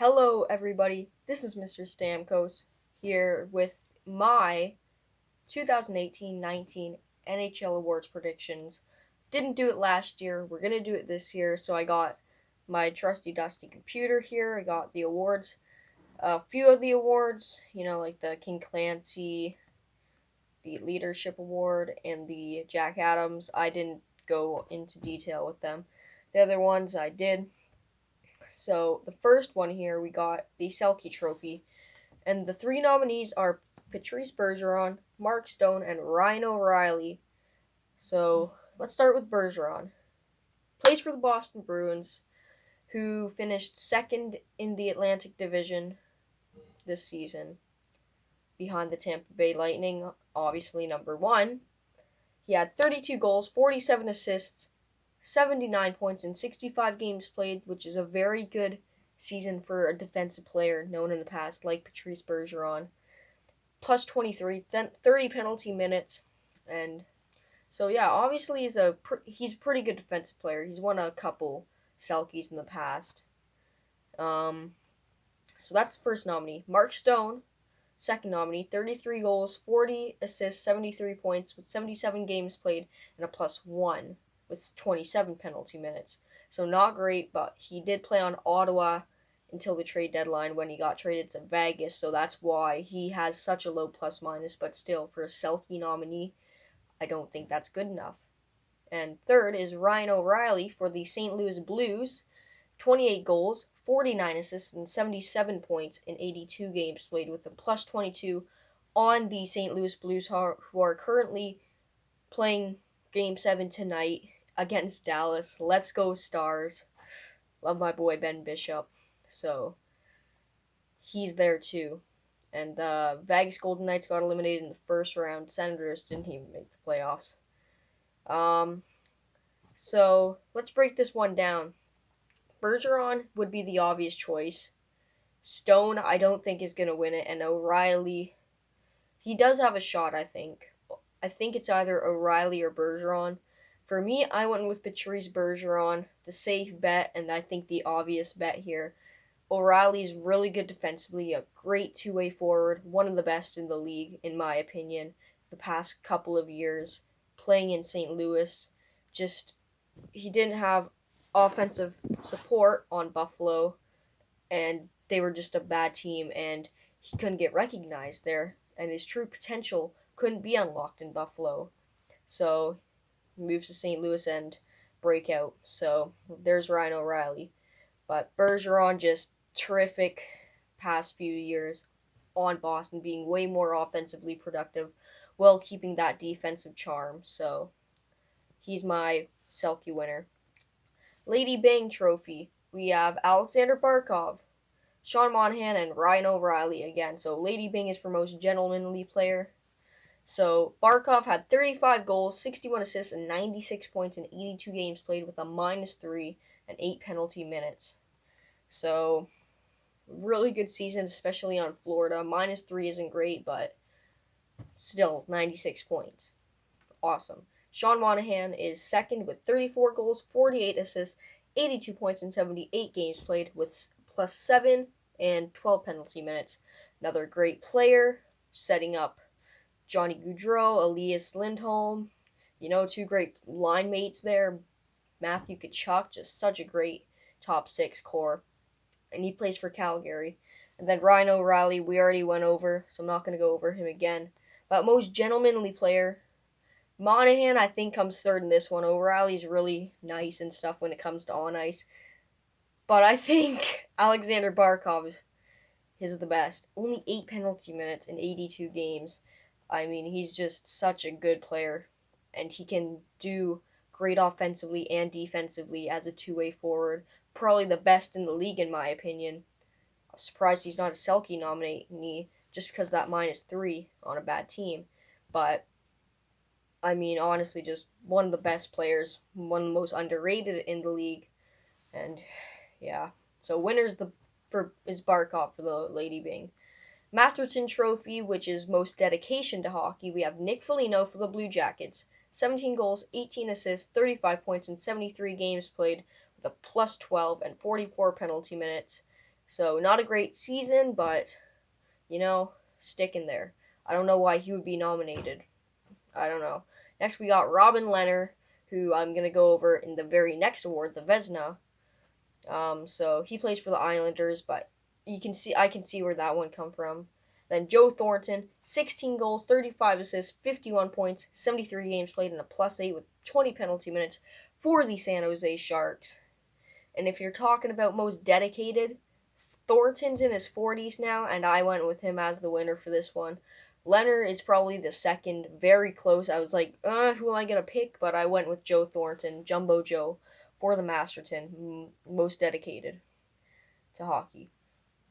Hello, everybody. This is Mr. Stamkos here with my 2018-19 NHL awards predictions. Didn't do it last year. We're going to do it this year. So I got my trusty dusty computer here. I got the awards. A few of the awards, like the King Clancy, the Leadership Award, and the Jack Adams. I didn't go into detail with them. The other ones I did. So the first one here, we got the Selke Trophy. And the three nominees are Patrice Bergeron, Mark Stone, and Ryan O'Reilly. So let's start with Bergeron. Plays for the Boston Bruins, who finished second in the Atlantic Division this season, behind the Tampa Bay Lightning, obviously number one. He had 32 goals, 47 assists, 79 points in 65 games played, which is a very good season for a defensive player known in the past like Patrice Bergeron. Plus 23, 30 penalty minutes, and so yeah, obviously he's a pretty good defensive player. He's won a couple Selkies in the past. Um, so that's the first nominee. Mark Stone, second nominee, 33 goals, 40 assists, 73 points with 77 games played and a plus 1 with 27 penalty minutes. So not great, but he did play on Ottawa until the trade deadline when he got traded to Vegas, so that's why he has such a low plus minus, but still, for a Selkie nominee, I don't think that's good enough. And third is Ryan O'Reilly for the St. Louis Blues, 28 goals, 49 assists, and 77 points in 82 games played with a plus 22 on the St. Louis Blues, who are currently playing Game 7 tonight against Dallas. Let's go, Stars. Love my boy Ben Bishop. So, he's there too. And the Vegas Golden Knights got eliminated in the first round. Senators didn't even make the playoffs. Um, so, let's break this one down. Bergeron would be the obvious choice. Stone, I don't think is going to win it. And O'Reilly, he does have a shot, I think. I think it's either O'Reilly or Bergeron. For me, I went with Patrice Bergeron, the safe bet, and I think the obvious bet here. O'Reilly's really good defensively, a great two-way forward, one of the best in the league, in my opinion, the past couple of years, playing in St. Louis. Just, he didn't have offensive support on Buffalo, and they were just a bad team, and he couldn't get recognized there, and his true potential couldn't be unlocked in Buffalo. So he moves to St. Louis and breakout. So there's Ryan O'Reilly. But Bergeron just terrific past few years on Boston, being way more offensively productive while keeping that defensive charm. So he's my Selkie winner. Lady Bang Trophy. We have Alexander Barkov, Sean Monahan, and Ryan O'Reilly again. So Lady Bing is for most gentlemanly player. So Barkov had 35 goals, 61 assists, and 96 points in 82 games played with a -3 and 8 penalty minutes. So really good season, especially on Florida. -3 isn't great, but still 96 points. Awesome. Sean Monahan is second with 34 goals, 48 assists, 82 points in 78 games played with +7 and 12 penalty minutes. Another great player, setting up Johnny Gaudreau, Elias Lindholm. Two great line mates there. Matthew Tkachuk, just such a great top six core. And he plays for Calgary. And then Ryan O'Reilly, we already went over, so I'm not going to go over him again. But most gentlemanly player, Monahan, I think, comes third in this one. O'Reilly's really nice and stuff when it comes to on ice. But I think Alexander Barkov is the best. Only 8 penalty minutes in 82 games. I mean, he's just such a good player. And he can do great offensively and defensively as a two-way forward. Probably the best in the league, in my opinion. I'm surprised he's not a Selkie nominee just because of that -3 on a bad team. But I mean, honestly, just one of the best players, one of the most underrated in the league, and yeah. So is Barkov for the Lady Bing. Masterton Trophy, which is most dedication to hockey, we have Nick Foligno for the Blue Jackets. 17 goals, 18 assists, 35 points in 73 games played with a +12 and 44 penalty minutes. So not a great season, but stick in there. I don't know why he would be nominated. I don't know. Next we got Robin Leonard, who I'm gonna go over in the very next award, the Vesna. So he plays for the Islanders, but I can see where that one come from. Then Joe Thornton, 16 goals, 35 assists, 51 points, 73 games played, and a +8 with 20 penalty minutes for the San Jose Sharks. And if you're talking about most dedicated, Thornton's in his 40s now, and I went with him as the winner for this one. Leonard is probably the second, very close. I was like, who am I going to pick? But I went with Joe Thornton, Jumbo Joe, for the Masterton, most dedicated to hockey.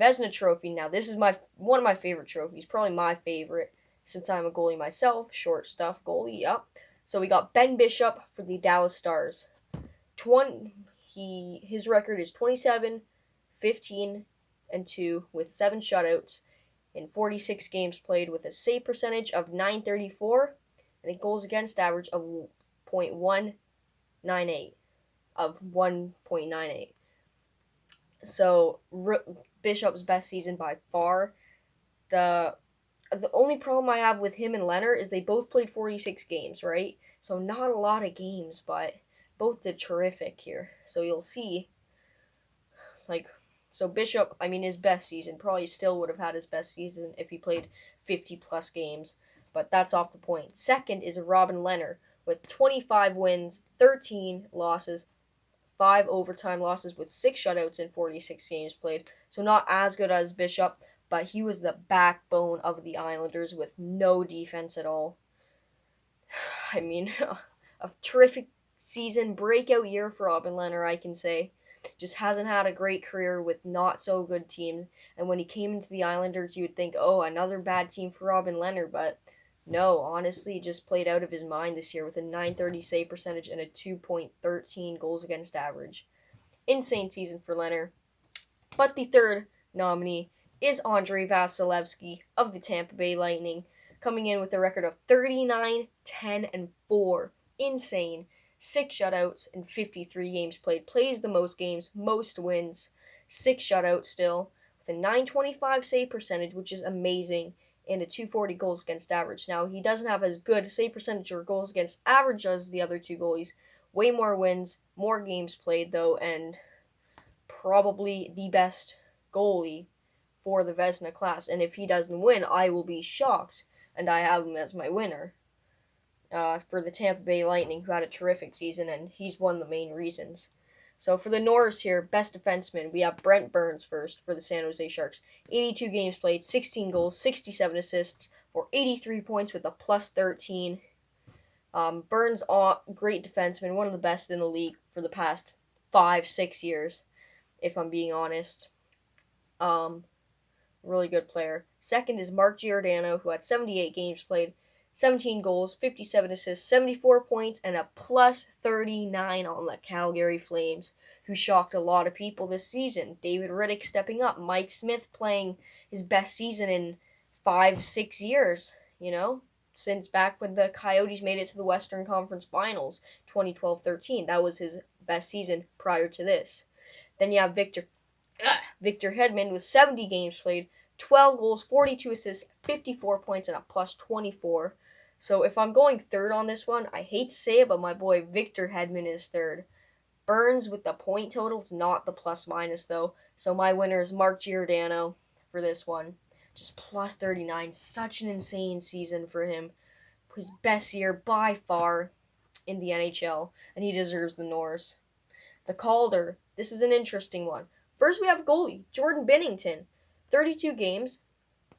Vezina Trophy. Now, this is one of my favorite trophies, probably my favorite, since I'm a goalie myself, short stuff goalie. Yep. So we got Ben Bishop for the Dallas Stars. His record is 27, 15, and 2 with 7 shutouts in 46 games played, with a save percentage of .934 and a goals against average of .198 So Bishop's best season by far. The the only problem I have with him and Leonard is they both played 46 games, right? So not a lot of games, but both did terrific here. So you'll see, like, so Bishop, I mean, his best season probably still would have had his best season if he played 50 plus games, but that's off the point. Second is Robin Leonard with 25 wins, 13 losses, 5 overtime losses with 6 shutouts in 46 games played. So not as good as Bishop, but he was the backbone of the Islanders with no defense at all. I mean, a terrific season, breakout year for Robin Leonard, I can say. Just hasn't had a great career with not so good teams. And when he came into the Islanders, you would think, oh, another bad team for Robin Leonard. But no, honestly, he just played out of his mind this year with a .930 save percentage and a 2.13 goals against average. Insane season for Leonard. But the third nominee is Andrei Vasilevsky of the Tampa Bay Lightning, coming in with a record of 39, 10, and 4. Insane. 6 shutouts in 53 games played. Plays the most games, most wins. 6 shutouts still, with a .925 save percentage, which is amazing, and a .240 goals against average. Now, he doesn't have as good save percentage or goals against average as the other two goalies. Way more wins, more games played, though, and probably the best goalie for the Vezina class. And if he doesn't win, I will be shocked. And I have him as my winner for the Tampa Bay Lightning, who had a terrific season, and he's one of the main reasons. So for the Norris here, best defenseman, we have Brent Burns first for the San Jose Sharks. 82 games played, 16 goals, 67 assists for 83 points with a +13. Burns, great defenseman, one of the best in the league for the past 5-6 years, if I'm being honest. Really good player. Second is Mark Giordano, who had 78 games played, 17 goals, 57 assists, 74 points, and a +39 on the Calgary Flames, who shocked a lot of people this season. David Riddick stepping up, Mike Smith playing his best season in 5-6 years, since back when the Coyotes made it to the Western Conference Finals, 2012-13. That was his best season prior to this. Then you have Victor Hedman with 70 games played, 12 goals, 42 assists, 54 points, and a +24. So if I'm going third on this one, I hate to say it, but my boy Victor Hedman is third. Burns with the point totals, not the plus-minus though. So my winner is Mark Giordano for this one. Just +39. Such an insane season for him. His best year by far in the NHL, and he deserves the Norris. The Calder. This is an interesting one. First, we have goalie Jordan Binnington. 32 games,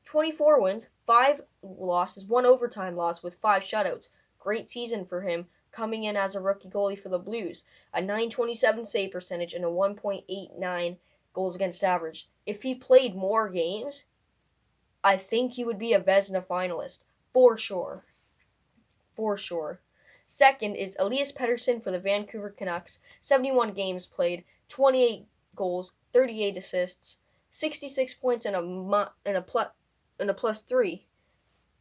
24 wins, 5 losses, 1 overtime loss with 5 shutouts. Great season for him, coming in as a rookie goalie for the Blues. A .927 save percentage and a 1.89 goals against average. If he played more games, I think he would be a Vezina finalist. For sure. For sure. Second is Elias Pettersson for the Vancouver Canucks. 71 games played, 28 goals, 38 assists, 66 points, and a +3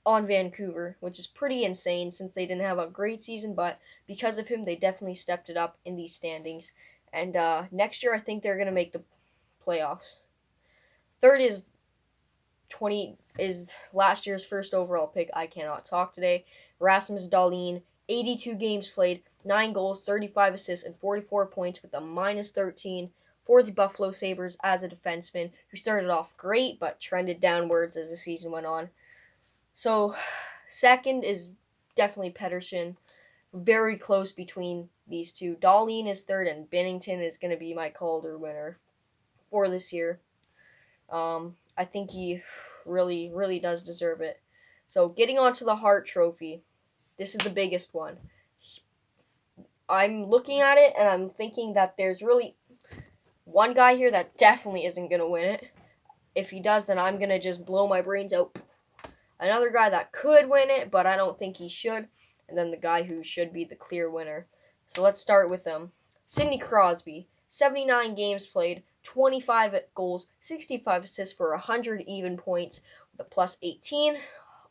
on Vancouver, which is pretty insane since they didn't have a great season, but because of him, they definitely stepped it up in these standings. And next year, I think they're going to make the playoffs. Third is last year's first overall pick. I cannot talk today. Rasmus Dahlin, 82 games played, 9 goals, 35 assists, and 44 points with a minus 13 for the Buffalo Sabres as a defenseman who started off great but trended downwards as the season went on. So, second is definitely Pettersson. Very close between these two. Dahlin is third, and Binnington is going to be my Calder winner for this year. I think he really, really does deserve it. So, getting on to the Hart Trophy. This is the biggest one. I'm looking at it and I'm thinking that there's really one guy here that definitely isn't going to win it. If he does, then I'm going to just blow my brains out. Another guy that could win it, but I don't think he should. And then the guy who should be the clear winner. So let's start with him. Sidney Crosby, 79 games played, 25 goals, 65 assists for 100 even points with a plus 18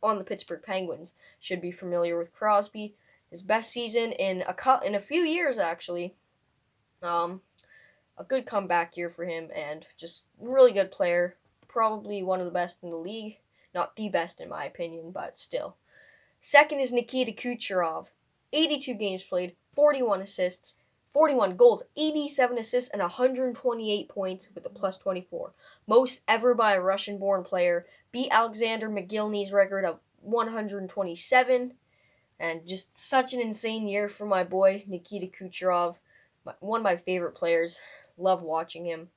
on the Pittsburgh Penguins. Should be familiar with Crosby. His best season in a few years, actually. A good comeback year for him, and just really good player. Probably one of the best in the league. Not the best in my opinion, but still. Second is Nikita Kucherov. 82 games played, 41 assists, 41 goals, 87 assists, and 128 points with a plus 24. Most ever by a Russian-born player. Beat Alexander McGillney's record of 127. And just such an insane year for my boy, Nikita Kucherov. One of my favorite players. Love watching him.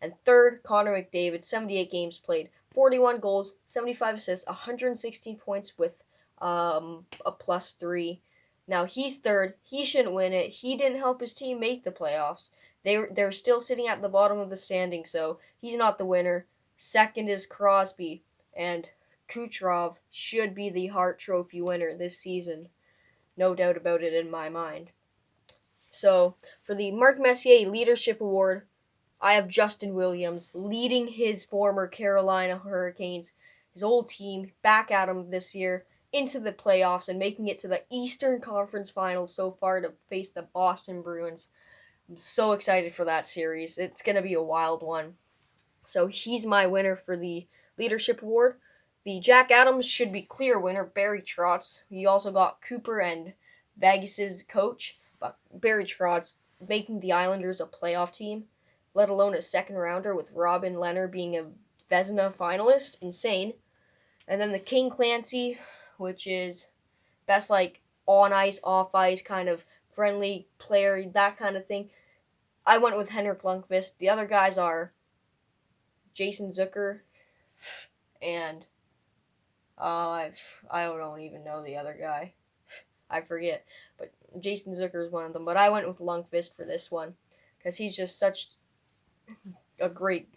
And third, Connor McDavid, 78 games played, 41 goals, 75 assists, 116 points with a plus 3. Now he's third. He shouldn't win it. He didn't help his team make the playoffs. They're still sitting at the bottom of the standing, so he's not the winner. Second is Crosby, and Kucherov should be the Hart Trophy winner this season. No doubt about it in my mind. So, for the Mark Messier Leadership Award, I have Justin Williams leading his former Carolina Hurricanes, his old team, back at him this year into the playoffs and making it to the Eastern Conference Finals so far to face the Boston Bruins. I'm so excited for that series. It's going to be a wild one. So he's my winner for the Leadership Award. The Jack Adams should be clear winner, Barry Trotz. You also got Cooper and Vegas' coach, but Barry Trotz making the Islanders a playoff team, let alone a second rounder with Robin Lehner being a Vezina finalist. Insane. And then the King Clancy, which is best like on ice, off ice, kind of friendly player, that kind of thing. I went with Henrik Lundqvist. The other guys are Jason Zucker and I don't even know the other guy. I forget, but Jason Zucker is one of them. But I went with Lundqvist for this one because he's just such a great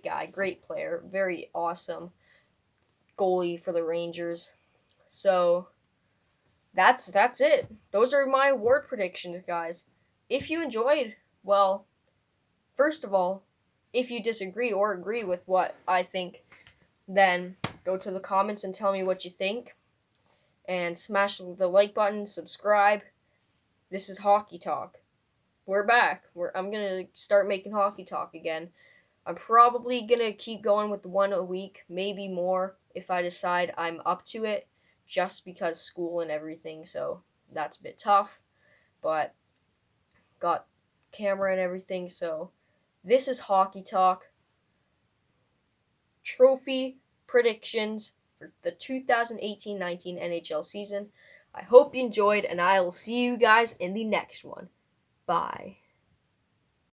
guy, great player, very awesome goalie for the Rangers. So that's it. Those are my award predictions, guys. If you enjoyed, well, first of all, if you disagree or agree with what I think, then go to the comments and tell me what you think. And smash the like button, subscribe. This is Hockey Talk. We're back. I'm going to start making Hockey Talk again. I'm probably going to keep going with one a week, maybe more if I decide I'm up to it, just because school and everything, so that's a bit tough. But got camera and everything, so this is Hockey Talk. Trophy predictions for the 2018-19 NHL season. I hope you enjoyed, and I will see you guys in the next one. Bye.